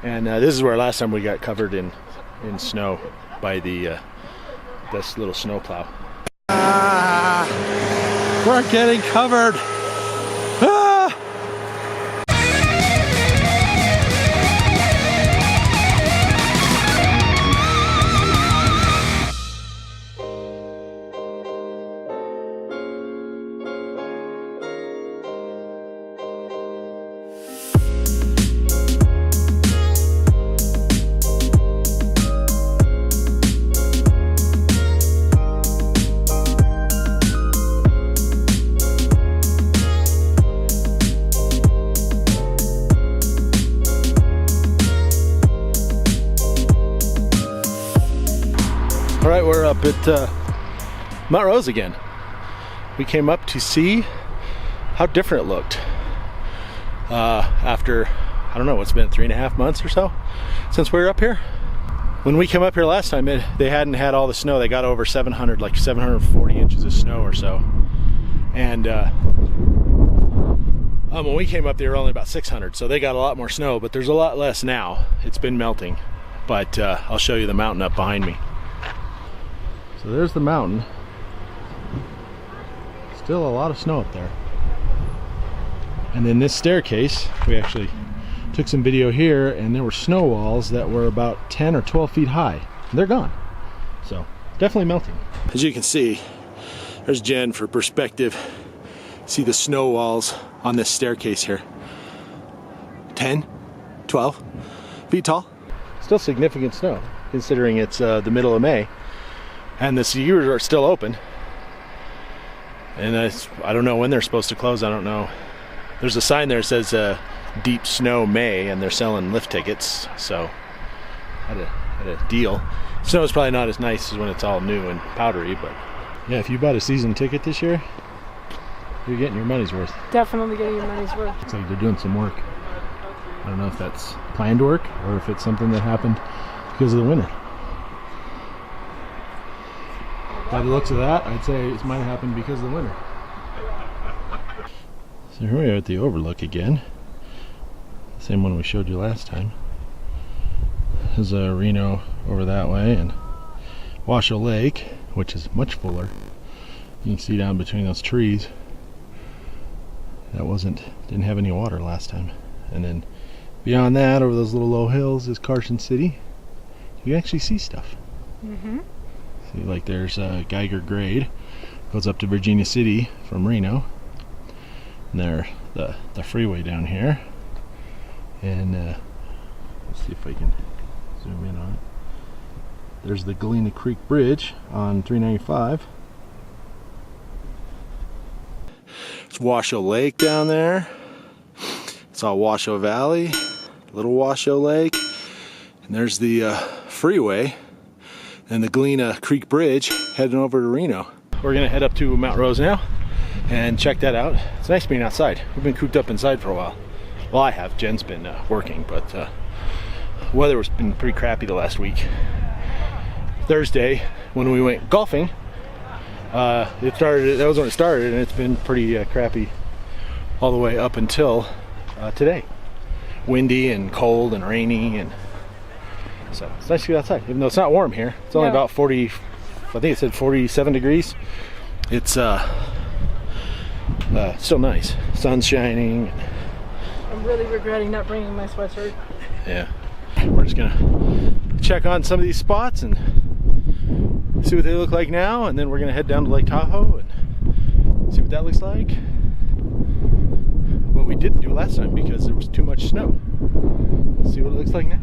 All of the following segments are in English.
And this is where last time we got covered in snow by this little snow plow. We're getting covered. Alright, we're up at Mount Rose again. We came up to see how different it looked after, I don't know, what's been 3.5 months or so since we were up here. When we came up here last time, they hadn't had all the snow. They got over 700, like 740 inches of snow or so. And when we came up, they were only about 600, so they got a lot more snow, but there's a lot less now. It's been melting, but I'll show you the mountain up behind me. So there's the mountain. Still a lot of snow up there. And then this staircase, we actually took some video here, and there were snow walls that were about 10 or 12 feet high. They're gone. So definitely melting. As you can see, there's Jen for perspective. See the snow walls on this staircase here. 10, 12 feet tall. Still significant snow, considering it's the middle of May. And the skiers are still open. And I don't know when they're supposed to close. I don't know. There's a sign there that says Deep Snow May, and they're selling lift tickets. So had a deal. Snow is probably not as nice as when it's all new and powdery, but yeah, if you bought a season ticket this year, you're getting your money's worth. Definitely getting your money's worth. Looks like they're doing some work. I don't know if that's planned work or if it's something that happened because of the winter. By the looks of that, I'd say it might have happened because of the winter. So here we are at the overlook again. Same one we showed you last time. There's a Reno over that way, and Washoe Lake, which is much fuller. You can see down between those trees. That didn't have any water last time. And then beyond that, over those little low hills, is Carson City. You can actually see stuff. Mm-hmm. See, like there's a Geiger grade, goes up to Virginia City from Reno. And there's the freeway down here. And let's see if I can zoom in on it. There's the Galena Creek Bridge on 395. It's Washoe Lake down there. It's all Washoe Valley, Little Washoe Lake. And there's the freeway and the Galena Creek Bridge heading over to Reno. We're gonna head up to Mount Rose now and check that out. It's nice being outside. We've been cooped up inside for a while. Well, I have. Jen's been working, but weather has been pretty crappy the last week. Thursday, when we went golfing, that was when it started, and it's been pretty crappy all the way up until today. Windy and cold and rainy, and so it's nice to get outside, even though it's not warm here. It's only about 40, I think it said 47 degrees. It's still nice. Sun's shining. I'm really regretting not bringing my sweatshirt. Yeah, we're just gonna check on some of these spots and see what they look like now, and then we're gonna head down to Lake Tahoe and see what that looks like. What we didn't do last time because there was too much snow. Let's see what it looks like now.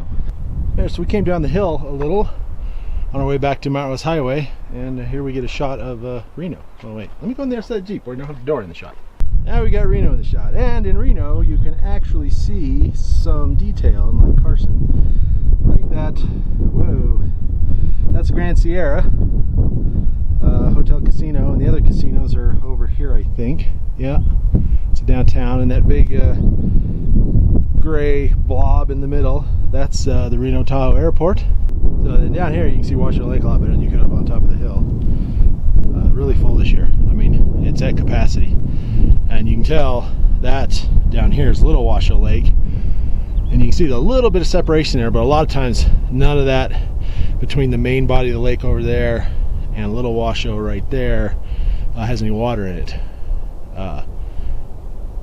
There, so we came down the hill a little on our way back to Mount Rose Highway, and here we get a shot of Reno. Oh wait, let me go on the other side of the Jeep. We don't have the door in the shot. Now we got Reno in the shot, and in Reno you can actually see some detail, unlike Carson. Like that. Whoa, that's Grand Sierra Hotel Casino, and the other casinos are over here, I think. Yeah, it's downtown, and that big gray blob in the middle, that's the Reno Tahoe Airport. So then down here you can see Washoe Lake a lot better than you could up on top of the hill. Really full this year. I mean, it's at capacity. And you can tell that down here is Little Washoe Lake. And you can see a little bit of separation there, but a lot of times none of that between the main body of the lake over there and a little washoe right there has any water in it.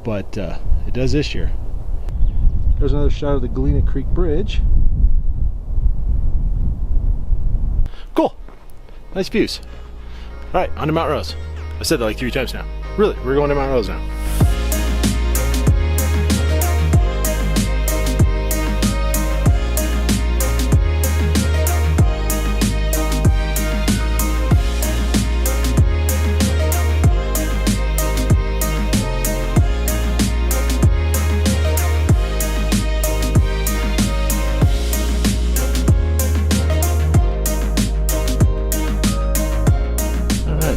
But it does this year. There's another shot of the Galena Creek Bridge. Cool. Nice views. All right, on to Mount Rose. I said that like 3 times now. Really, we're going to Mount Rose now.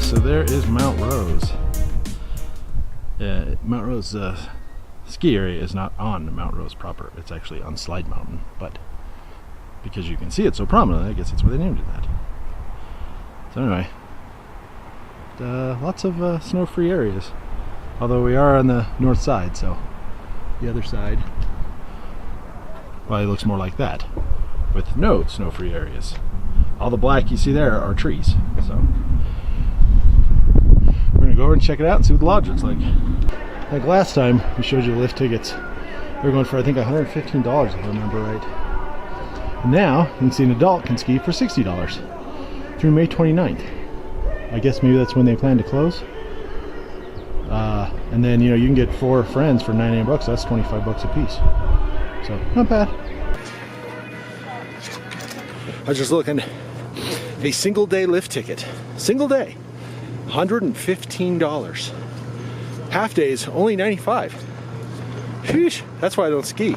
So there is Mount Rose. Mount Rose ski area is not on Mount Rose proper. It's actually on Slide Mountain, but because you can see it so prominently, I guess that's why they named it that. So anyway, lots of snow-free areas. Although we are on the north side, so the other side probably looks more like that, with no snow-free areas. All the black you see there are trees. So we're gonna go over and check it out and see what the lodge looks like. Like last time we showed you the lift tickets, they were going for I think $115 if I remember right. And now you can see an adult can ski for $60 through May 29th. I guess maybe that's when they plan to close. And then you can get 4 friends for $99. That's $25 a piece. So not bad. I was just looking, a single day lift ticket, single day, $115. Half days, only $95. Sheesh, that's why I don't ski.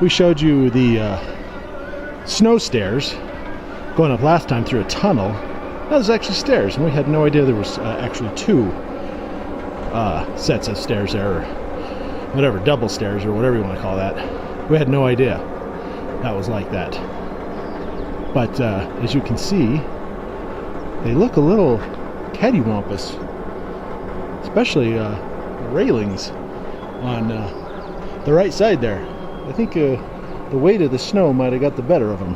We showed you the snow stairs going up last time through a tunnel. That was actually stairs, and we had no idea there was actually 2 sets of stairs there, or whatever, double stairs, or whatever you want to call that. We had no idea that was like that. But as you can see, they look a little cattywampus, especially the railings on the right side there. I think the weight of the snow might have got the better of them.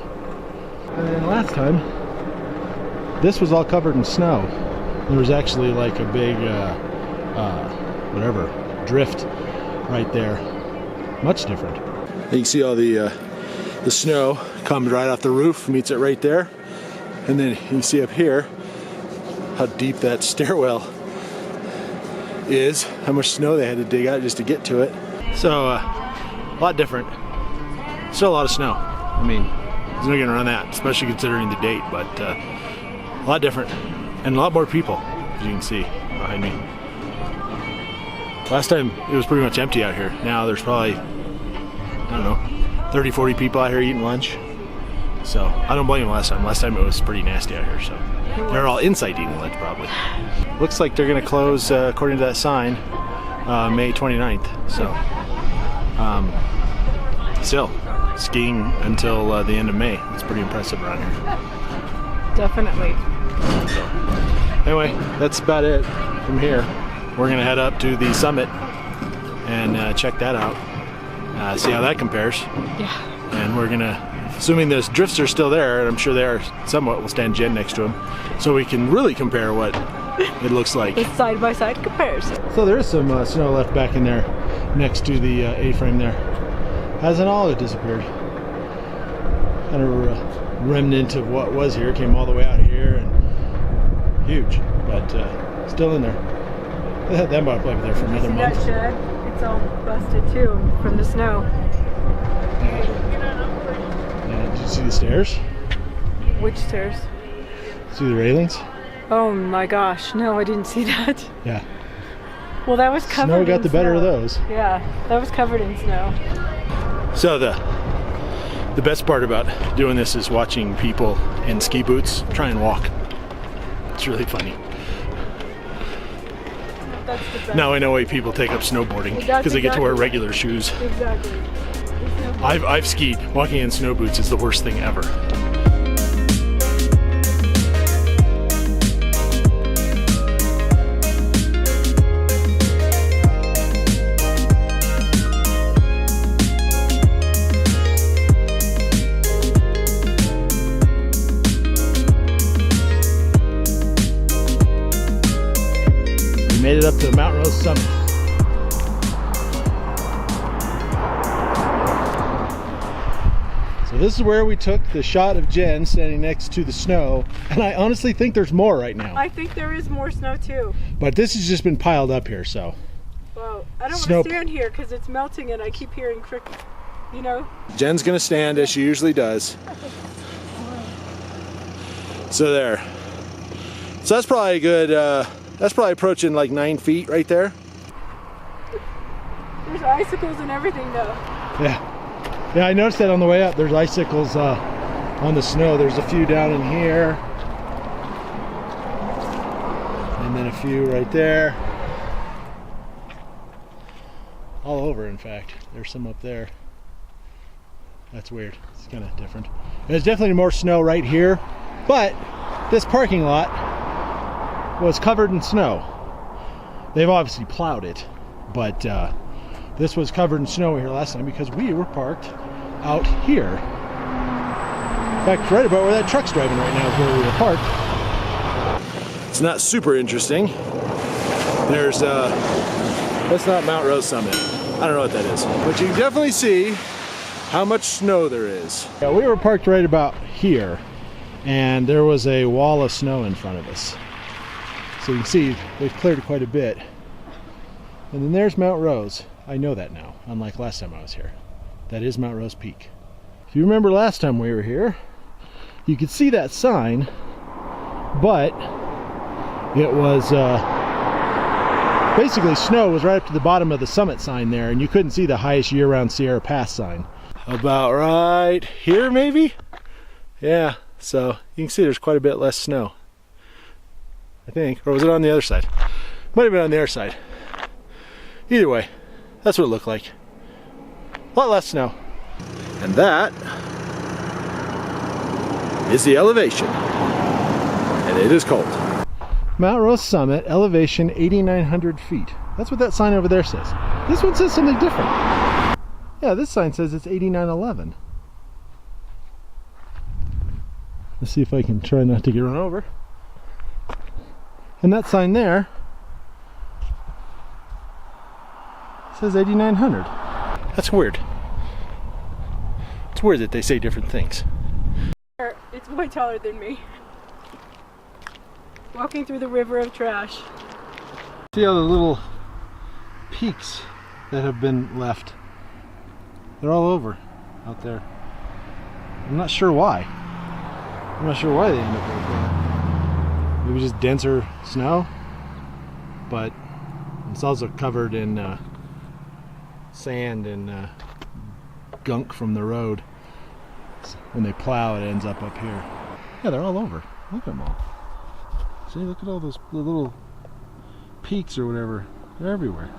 And then last time, this was all covered in snow. There was actually like a big whatever drift right there. Much different. You can see all the snow comes right off the roof, meets it right there, and then you can see up here how deep that stairwell is, how much snow they had to dig out just to get to it. So a lot different. Still a lot of snow. I mean, there's no getting around that, especially considering the date, but a lot different and a lot more people, as you can see behind me. Last time it was pretty much empty out here. Now there's probably, I don't know, 30, 40 people out here eating lunch. So I don't blame them last time. Last time it was pretty nasty out here, so they're all inside eating lunch probably. Looks like they're gonna close, according to that sign, May 29th. So still skiing until the end of May. It's pretty impressive around here. Definitely. So anyway, that's about it from here. We're gonna head up to the summit and check that out. See how that compares. Yeah. And we're gonna, assuming those drifts are still there, and I'm sure they are somewhat, we'll stand Jen next to them, so we can really compare what it looks like. The side-by-side comparison. So there is some snow left back in there next to the A-frame there. Hasn't all disappeared. Kind of a remnant of what was here, came all the way out here, and huge, but still in there. That might play there for another month. That shed? It's all busted too from the snow. Yeah. Did you see the stairs? Which stairs? See the railings? Oh my gosh, no, I didn't see that. Yeah. Well, that was covered Snow got in the better snow. of those. Yeah, that was covered in snow. So the best part about doing this is watching people in ski boots try and walk. It's really funny. That's the best. Now I know why people take up snowboarding, because they get to wear regular shoes. Exactly. I've skied. Walking in snow boots is the worst thing ever. Made it up to the Mount Rose summit. So this is where we took the shot of Jen standing next to the snow, and I honestly think there's more right now. I think there is more snow too. But this has just been piled up here, so. Well, I don't want to stand here because it's melting and I keep hearing crickets, you know? Jen's gonna stand as she usually does. So there. So that's probably a good, that's probably approaching like 9 feet right there. There's icicles and everything though. Yeah. Yeah, I noticed that on the way up. There's icicles on the snow. There's a few down in here. And then a few right there. All over, in fact. There's some up there. That's weird. It's kind of different. There's definitely more snow right here. But this parking lot was covered in snow. They've obviously plowed it. But this was covered in snow here last time because we were parked out here. In fact, right about where that truck's driving right now is where we were parked. It's not super interesting. There's, that's not Mount Rose Summit. I don't know what that is. But you can definitely see how much snow there is. Yeah, we were parked right about here, and there was a wall of snow in front of us. So you can see they've cleared quite a bit. And then there's Mount Rose. I know that now, unlike last time I was here. That is Mount Rose Peak. If you remember last time we were here, you could see that sign, but it was basically snow was right up to the bottom of the summit sign there, and you couldn't see the highest year-round Sierra Pass sign. About right here, maybe? Yeah, so you can see there's quite a bit less snow, I think. Or was it on the other side? Might have been on the other side. Either way, that's what it looked like. A lot less snow. And that is the elevation. And it is cold. Mount Rose Summit, elevation 8,900 feet. That's what that sign over there says. This one says something different. Yeah, this sign says it's 8,911. Let's see if I can try not to get run over. And that sign there says 8,900. That's weird. It's weird that they say different things. It's way taller than me. Walking through the river of trash. See all the little peaks that have been left. They're all over out there. I'm not sure why. I'm not sure why they end up right there. Maybe just denser snow, but it's also covered in sand and gunk from the road. When they plow, it ends up here. Yeah, they're all over. Look at them all. See, look at all those little peaks or whatever. They're everywhere.